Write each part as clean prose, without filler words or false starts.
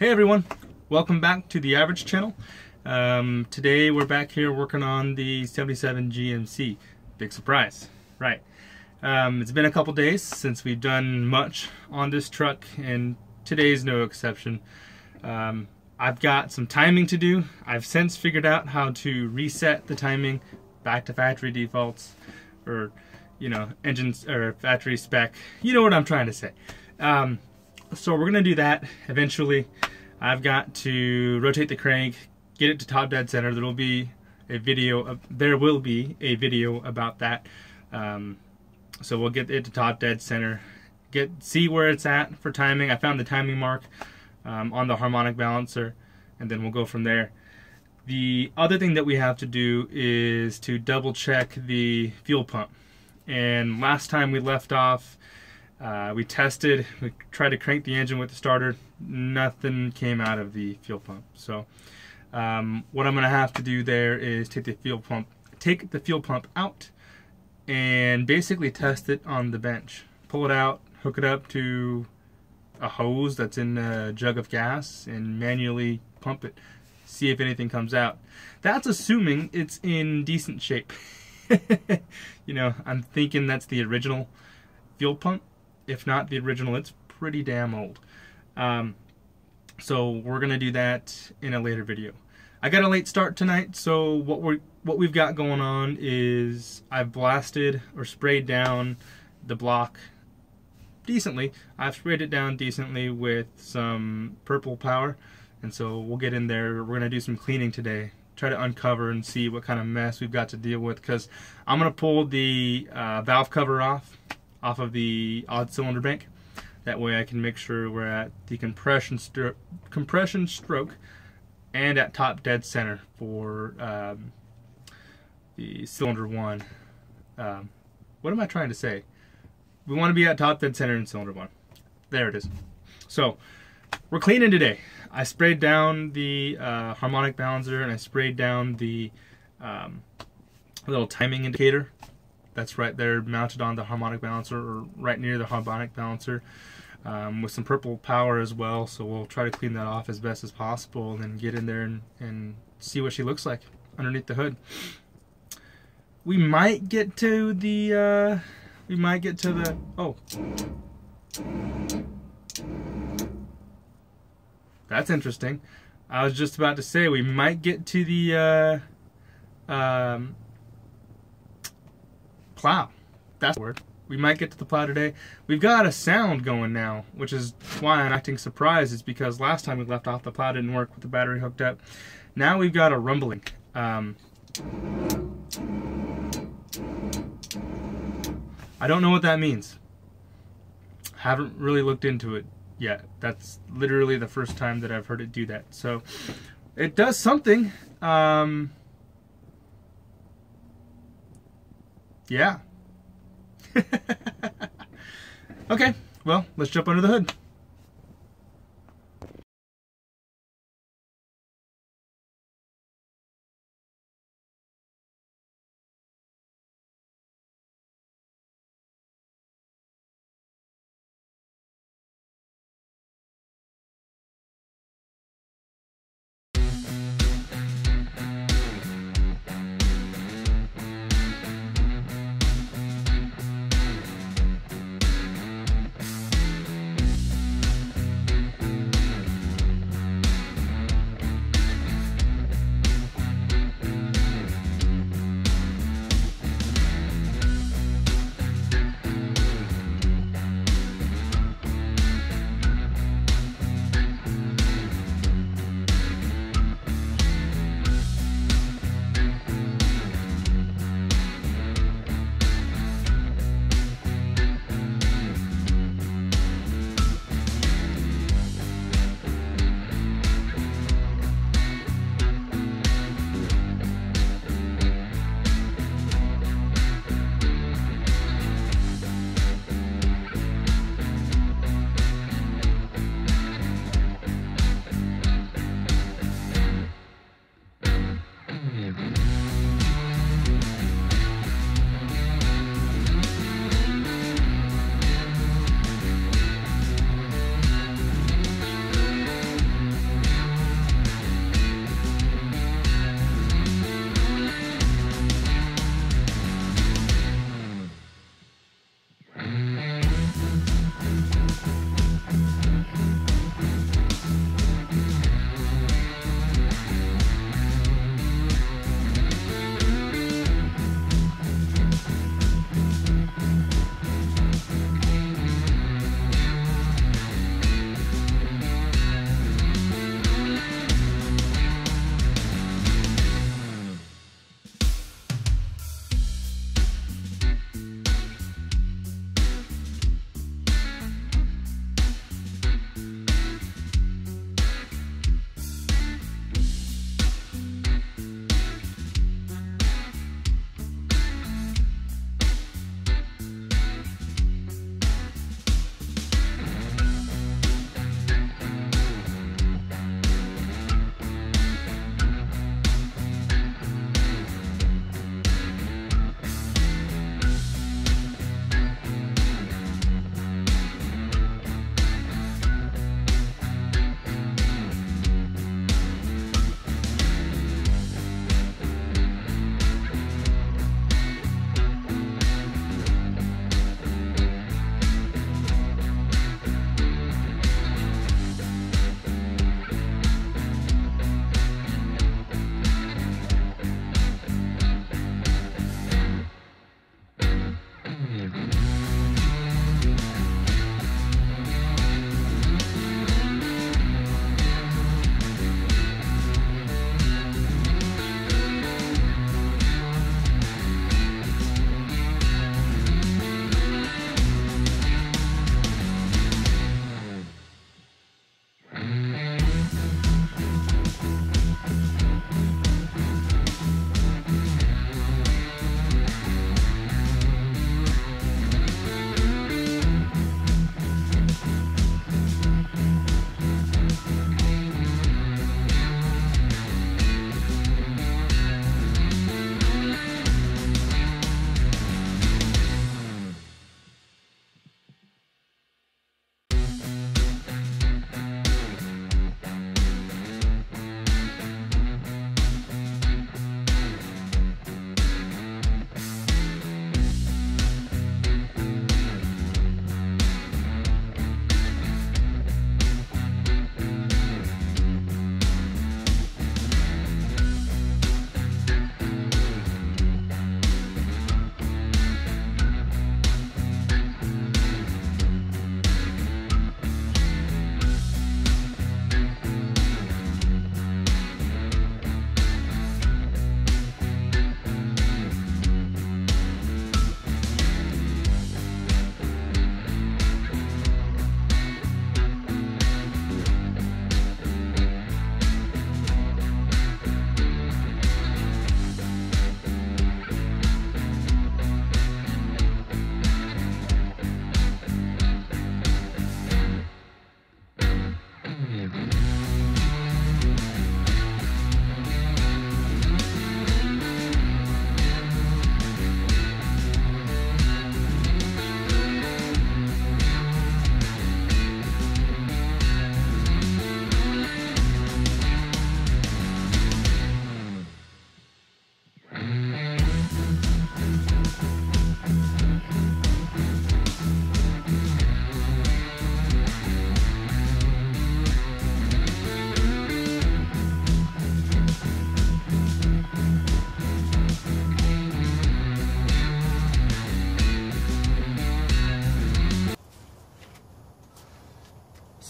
Hey everyone, welcome back to the Average channel. Today we're back here working on the 77 GMC. Big surprise, right? It's been a couple days since we've done much on this truck, and today's no exception. I've got some timing to do. I've since figured out how to reset the timing back to factory defaults, or engines or factory spec. You know what I'm trying to say. So we're gonna do that eventually. I've got to rotate the crank, get it to top dead center. There will be a video about that. So we'll get it to top dead center, see where it's at for timing. I found the timing mark on the harmonic balancer, and then we'll go from there. The other thing that we have to do is to double check the fuel pump. And last time we left off, we tried to crank the engine with the starter. Nothing came out of the fuel pump. So what I'm going to have to do there is take the fuel pump out and basically test it on the bench. Pull it out, hook it up to a hose that's in a jug of gas, and manually pump it. See if anything comes out. That's assuming it's in decent shape. I'm thinking that's the original fuel pump. If not the original, it's pretty damn old. So we're gonna do that in a later video. I got a late start tonight, so what we've got going on is I've blasted or sprayed down the block decently. I've sprayed it down decently with some purple power, and so we'll get in there. We're gonna do some cleaning today, try to uncover and see what kind of mess we've got to deal with, because I'm gonna pull the valve cover off of the odd cylinder bank. That way I can make sure we're at the compression stroke and at top dead center for the cylinder 1. What am I trying to say? We want to be at top dead center in cylinder 1. There it is. So we're cleaning today. I sprayed down the harmonic balancer, and I sprayed down the little timing indicator that's right there mounted on the harmonic balancer, or right near the harmonic balancer, with some purple power as well. So we'll try to clean that off as best as possible, and then get in there and see what she looks like underneath the hood. We might get to the oh, that's interesting. I was just about to say we might get to the plow. That's the word. We might get to the plow today. We've got a sound going now, which is why I'm acting surprised, is because last time we left off, the plow didn't work with the battery hooked up. Now we've got a rumbling. I don't know what that means. Haven't really looked into it yet. That's literally the first time that I've heard it do that. So it does something. Yeah. Okay, well, let's jump under the hood.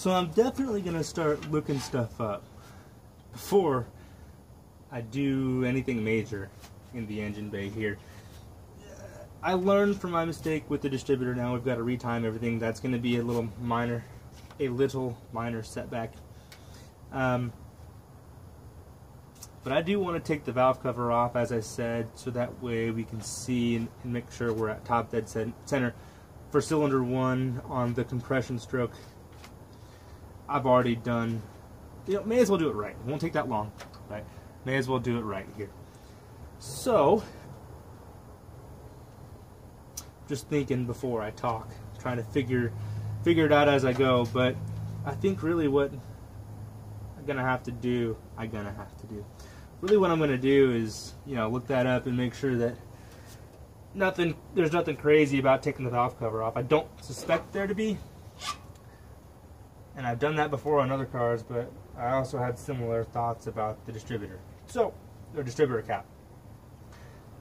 So I'm definitely going to start looking stuff up before I do anything major in the engine bay here. I learned from my mistake with the distributor. Now we've got to retime everything. That's going to be a little minor setback. But I do want to take the valve cover off, as I said, so that way we can see and make sure we're at top dead center. For cylinder 1 on the compression stroke, I've already done, may as well do it right. It won't take that long, right? May as well do it right here. So, just thinking before I talk, trying to figure it out as I go, but I think really what I'm gonna have to do, really what I'm gonna do is, look that up and make sure that there's nothing crazy about taking the valve cover off. I don't suspect there to be, and I've done that before on other cars, but I also had similar thoughts about the distributor. So, the distributor cap.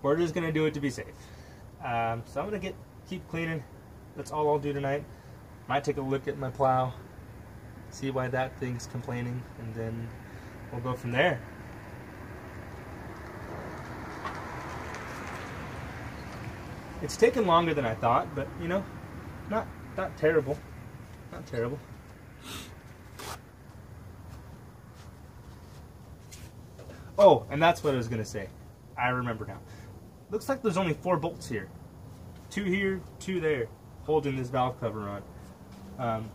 We're just gonna do it to be safe. So I'm gonna keep cleaning. That's all I'll do tonight. Might take a look at my plow, see why that thing's complaining, and then we'll go from there. It's taken longer than I thought, but not terrible. Not terrible. Oh, and that's what I was gonna say. I remember now. Looks like there's only 4 bolts here. 2 here, 2 there, holding this valve cover on.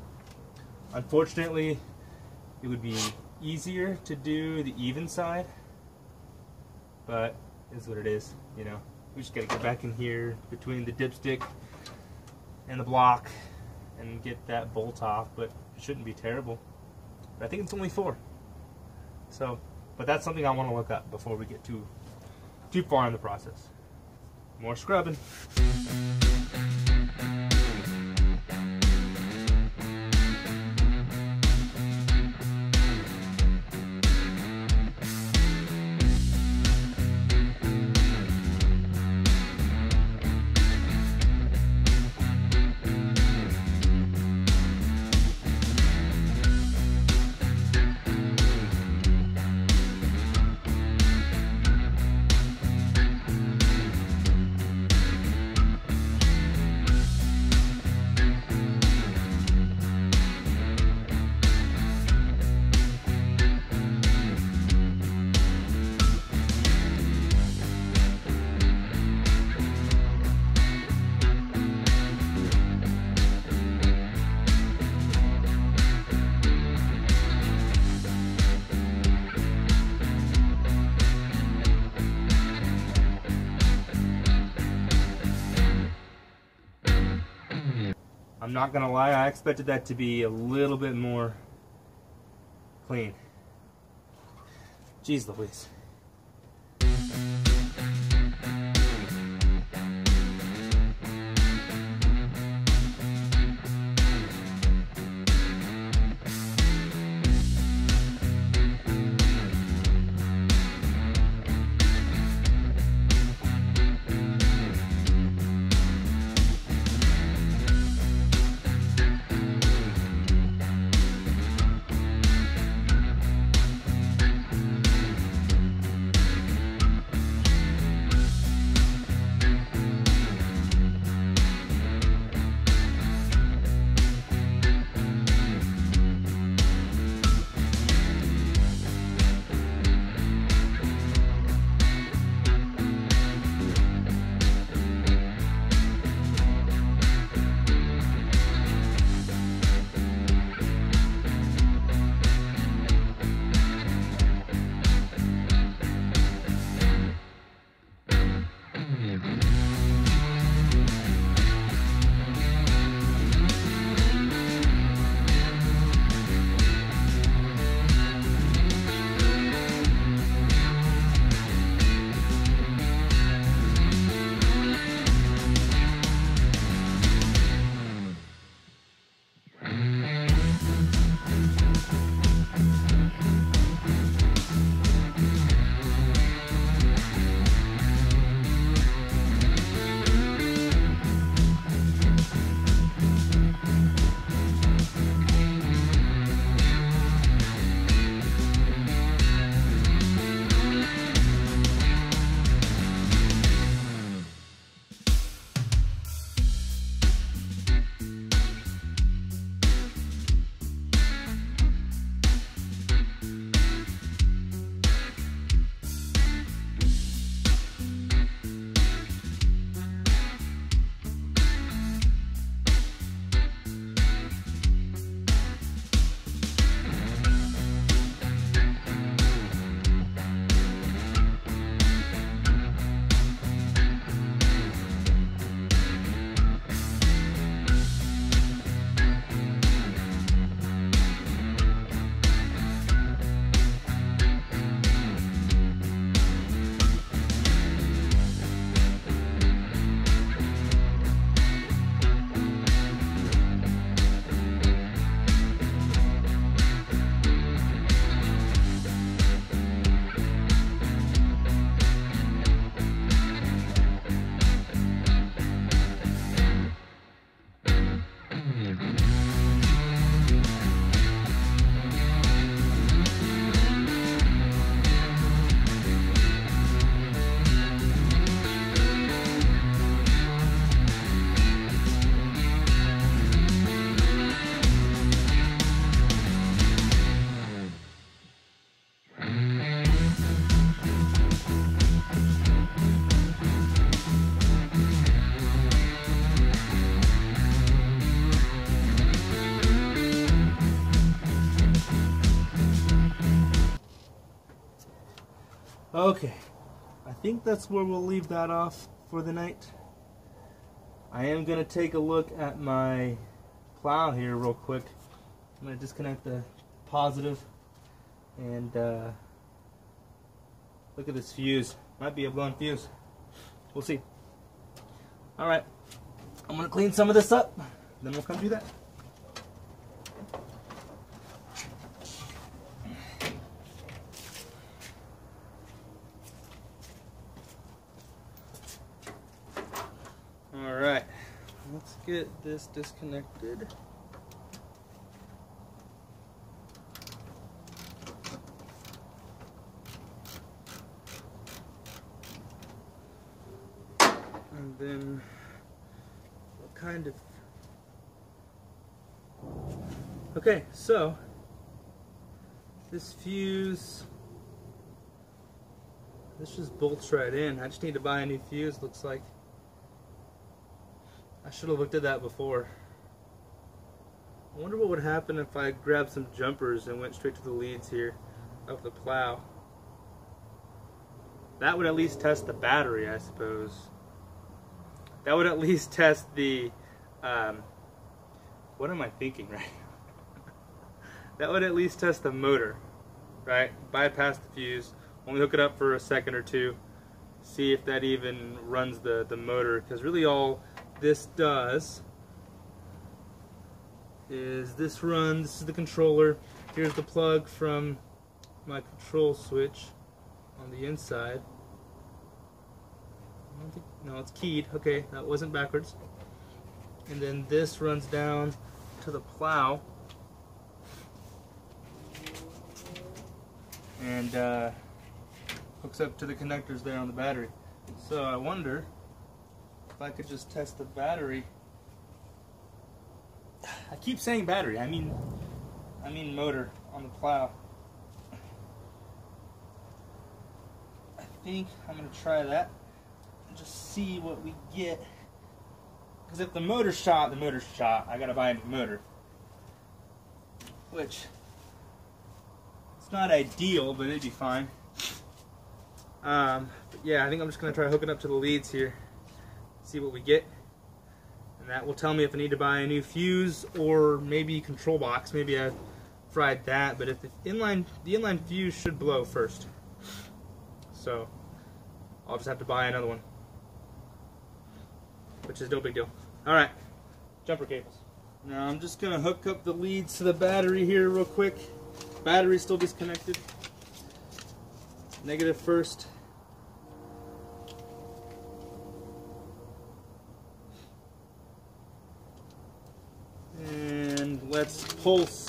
Unfortunately, it would be easier to do the even side, but it is what it is, We just gotta get back in here between the dipstick and the block and get that bolt off, but it shouldn't be terrible. But I think it's only 4. So, but that's something I want to look up before we get too far in the process. More scrubbing. I'm not gonna lie, I expected that to be a little bit more clean. Jeez Louise. Okay, I think that's where we'll leave that off for the night. I am going to take a look at my plow here real quick. I'm going to disconnect the positive and look at this fuse. Might be a blown fuse. We'll see. Alright, I'm going to clean some of this up, then we'll come do that. Alright, let's get this disconnected. And then what kind of... Okay, so this fuse, this just bolts right in. I just need to buy a new fuse, looks like. I should have looked at that before. I wonder what would happen if I grabbed some jumpers and went straight to the leads here of the plow. That would at least test the battery, I suppose. That would at least test the, what am I thinking right now? That would at least test the motor, right? Bypass the fuse, only hook it up for a second or two, see if that even runs the motor, because really all this does is this is the controller. Here's the plug from my control switch on the inside. I don't think, no, it's keyed. Okay, that wasn't backwards. And then this runs down to the plow and hooks up to the connectors there on the battery. So I wonder if I could just test the battery. I keep saying battery, I mean motor on the plow. I think I'm going to try that and just see what we get. Because if the motor's shot, the motor's shot. I got to buy a new motor. Which, it's not ideal, but it'd be fine. But yeah, I think I'm just going to try hooking up to the leads here. See what we get, and that will tell me if I need to buy a new fuse or maybe control box. Maybe I fried that, but if the inline fuse should blow first, so I'll just have to buy another one, which is no big deal. All right, jumper cables. Now I'm just gonna hook up the leads to the battery here real quick. Battery's still disconnected. Negative first. And let's pulse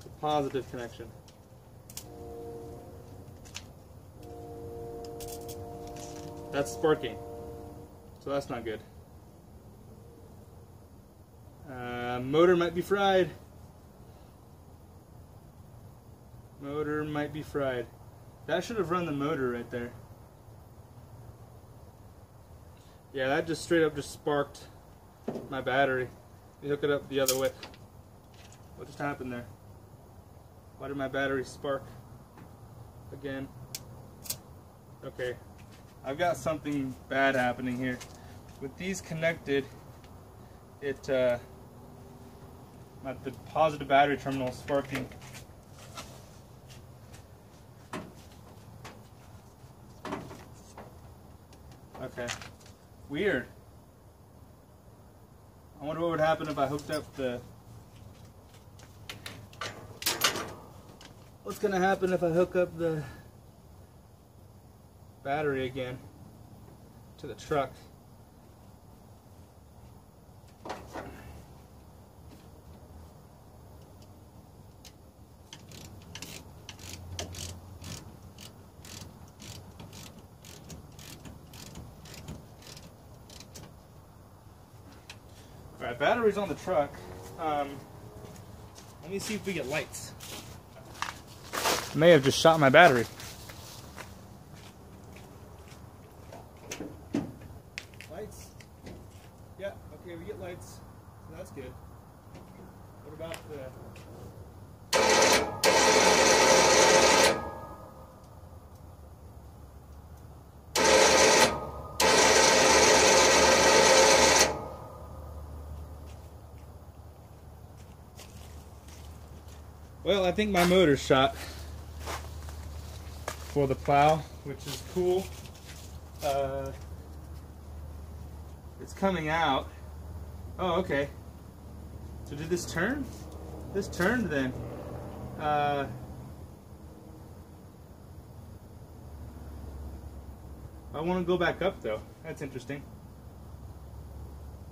the positive connection. That's sparking, so that's not good. Motor might be fried. Motor might be fried. That should have run the motor right there. Yeah, that just straight up just sparked my battery. Let me hook it up the other way. What just happened there? Why did my battery spark again? Okay, I've got something bad happening here. With these connected, the positive battery terminal is sparking. Okay, weird. I wonder what would happen if I hooked up the... What's gonna happen if I hook up the battery again to the truck? Alright, battery's on the truck. Let me see if we get lights. I may have just shot my battery. Lights? Yeah, okay, we get lights. So that's good. What about the... Well, I think my motor's shot for the plow, which is cool. It's coming out. Oh, okay. So did this turn? This turned then. I want to go back up though. That's interesting.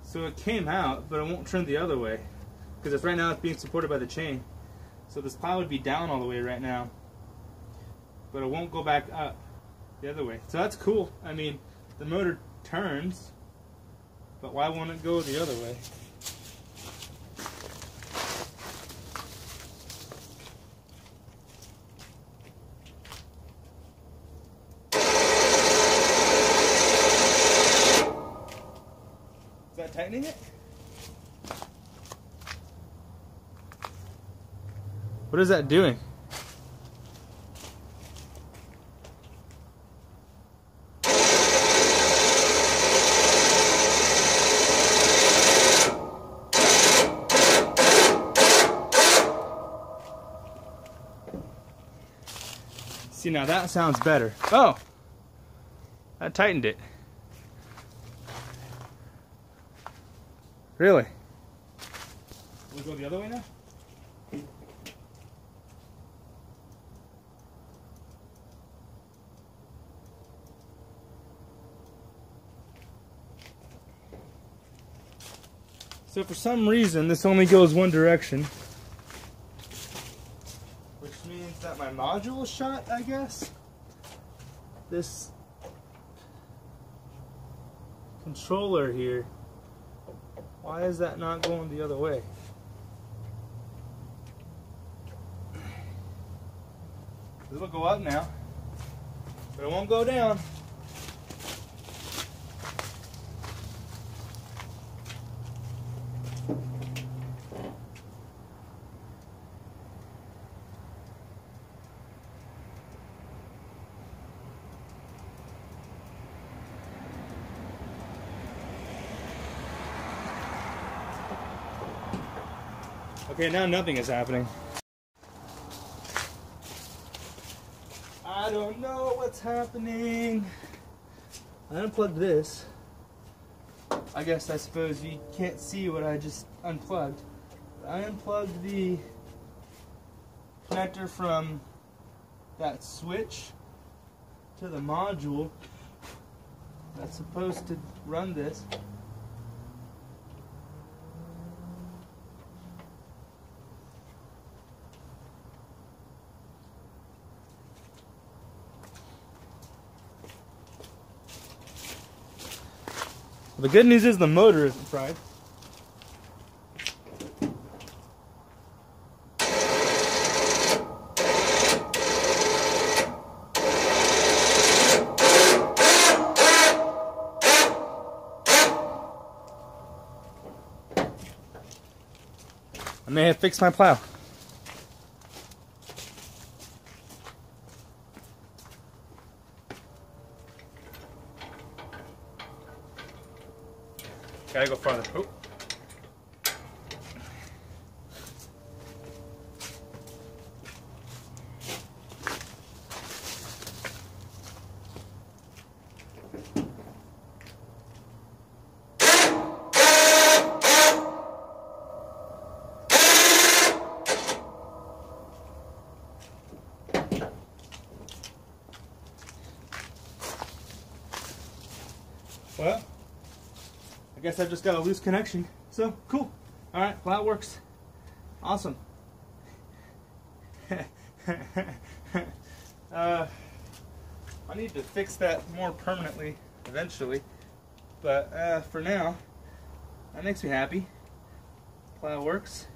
So it came out, but it won't turn the other way because right now it's being supported by the chain. So this plow would be down all the way right now, but it won't go back up the other way. So that's cool. I mean, the motor turns, but why won't it go the other way? Is that tightening it? What is that doing? See, now that sounds better. Oh! That tightened it. Really? Will we go the other way now? So for some reason, this only goes one direction. Which means that my module is shot, I guess? This controller here, why is that not going the other way? This will go up now, but it won't go down. Okay, now nothing is happening. I don't know what's happening. I unplugged this. I suppose you can't see what I just unplugged. I unplugged the connector from that switch to the module that's supposed to run this. The good news is the motor isn't fried. I may have fixed my plow. Gotta go farther. Oh. Well, I guess I've just got a loose connection. So, cool. Alright, plow works. Awesome. I need to fix that more permanently eventually. But for now, that makes me happy. Plow works.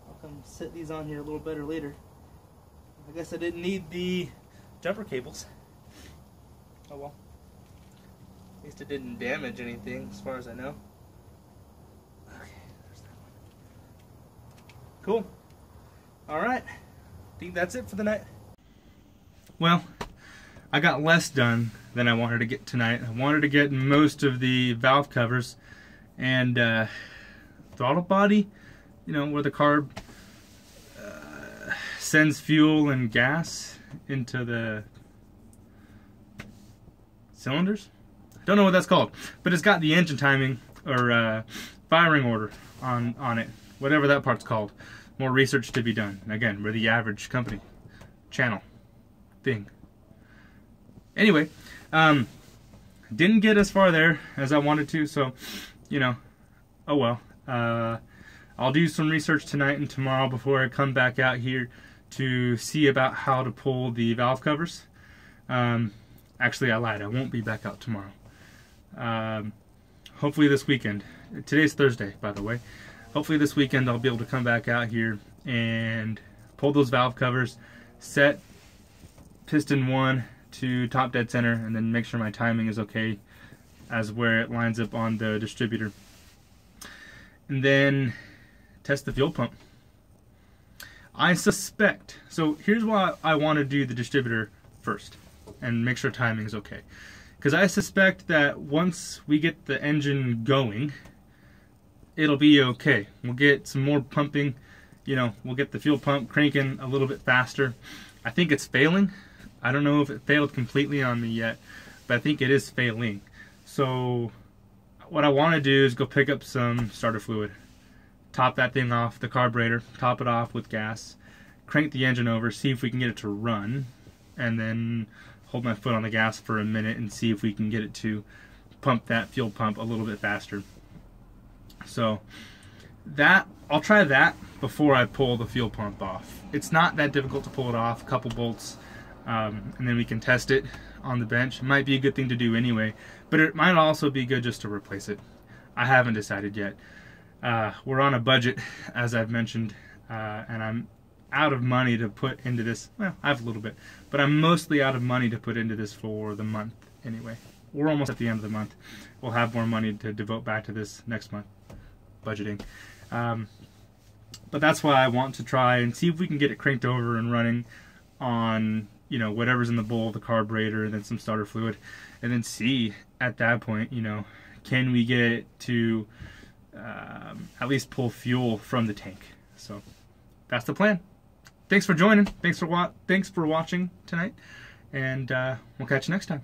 I'll come set these on here a little better later. I guess I didn't need the jumper cables. Oh well. At least it didn't damage anything, as far as I know. Okay, there's that one. Cool. Alright. I think that's it for the night. Well, I got less done than I wanted to get tonight. I wanted to get most of the valve covers and throttle body, you know, where the carb sends fuel and gas into the cylinders. I don't know what that's called, but it's got the engine timing or firing order on it, whatever that part's called. More research to be done. Again, we're the average company, channel, thing. Anyway, didn't get as far there as I wanted to, so, you know, oh well. I'll do some research tonight and tomorrow before I come back out here to see about how to pull the valve covers. Actually, I lied. I won't be back out tomorrow. Hopefully this weekend. Today's Thursday, by the way. Hopefully this weekend I'll be able to come back out here and pull those valve covers, set piston 1 to top dead center, and then make sure my timing is okay as where it lines up on the distributor. And then test the fuel pump. I suspect, so here's why I want to do the distributor first and make sure timing is okay. Because I suspect that once we get the engine going, it'll be okay. We'll get some more pumping, you know, we'll get the fuel pump cranking a little bit faster. I think it's failing. I don't know if it failed completely on me yet, but I think it is failing. So what I want to do is go pick up some starter fluid, top that thing off the carburetor, top it off with gas, crank the engine over, see if we can get it to run, and then hold my foot on the gas for a minute and see if we can get it to pump that fuel pump a little bit faster. So that, I'll try that before I pull the fuel pump off. It's not that difficult to pull it off, a couple bolts, and then we can test it on the bench. It might be a good thing to do anyway, but it might also be good just to replace it. I haven't decided yet. We're on a budget, as I've mentioned, and I'm out of money to put into this. Well, I have a little bit, but I'm mostly out of money to put into this for the month anyway. We're almost at the end of the month. We'll have more money to devote back to this next month, budgeting. But that's why I want to try and see if we can get it cranked over and running on, you know, whatever's in the bowl, the carburetor, and then some starter fluid, and then see at that point, you know, can we get it to at least pull fuel from the tank. So that's the plan. Thanks for joining. Thanks for watching tonight, and we'll catch you next time.